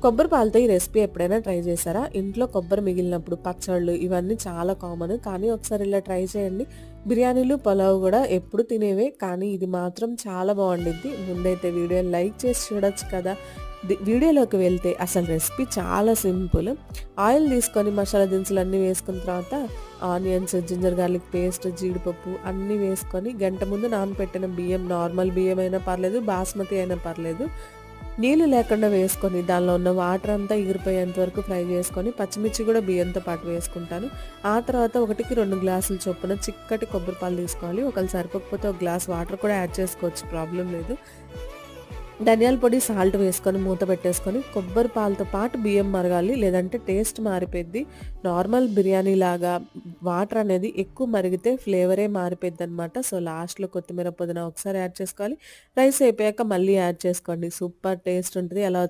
కొబ్బరి పాలతో ఈ రెసిపీ ఎప్పుడైనా ట్రై చేశారా? ఇంట్లో కొబ్బరి మిగిలినప్పుడు పచ్చళ్ళు ఇవన్నీ చాలా కామన్. కానీ ఒకసారి ఇలా ట్రై చేయండి. బిర్యానీలు, పులావ్ గూడా ఎప్పుడు తినేవే. కానీ ఇది మాత్రం చాలా బావుండిద్ది. ముందైతే వీడియోని లైక్ చేసి చూడొచ్చు కదా! వీడియోలోకి వెళ్తే అసలు రెసిపీ చాలా సింపుల్. ఆయిల్ తీసుకొని మసాలా దినుసులన్నీ వేసుకున్న తర్వాత ఆనియన్స్, జింజర్ గార్లిక్ పేస్ట్, జీడిపప్పు అన్నీ వేసుకొని గంట ముందు నానబెట్టిన బియ్యం, నార్మల్ బియ్యం అయినా పర్లేదు, బాస్మతి అయినా పర్లేదు, నీళ్ళు లేకుండా వేసుకొని దానిలో ఉన్న వాటర్ అంతా ఎగిరిపోయేంత వరకు ఫ్రై చేసుకొని పచ్చిమిర్చి కూడా బియ్యంతో పాటు వేసుకుంటాను. ఆ తర్వాత 1కి 2 గ్లాసుల చొప్పున చిక్కటి కొబ్బరి పాలు తీసుకోవాలి. ఒకవేళ సరిపోకపోతే ఒక గ్లాస్ వాటర్ కూడా యాడ్ చేసుకోవచ్చు, ప్రాబ్లం లేదు. ధనియాల పొడి, సాల్ట్ వేసుకొని మూత పెట్టేసుకొని కొబ్బరి పాలతో పాటు బియ్యం మరగాలి. లేదంటే టేస్ట్ మారిపోద్ది. నార్మల్ బిర్యానీ లాగా వాటర్ అనేది ఎక్కువ మరిగితే ఫ్లేవరే మారిపోద్దనమాట. సో, లాస్ట్‌లో కొత్తిమీర, పుదీనా ఒకసారి యాడ్ చేసుకోవాలి. రైస్ అయిపోయాక మళ్ళీ యాడ్ చేసుకోండి. సూపర్ టేస్ట్ ఉంటది. ఎలా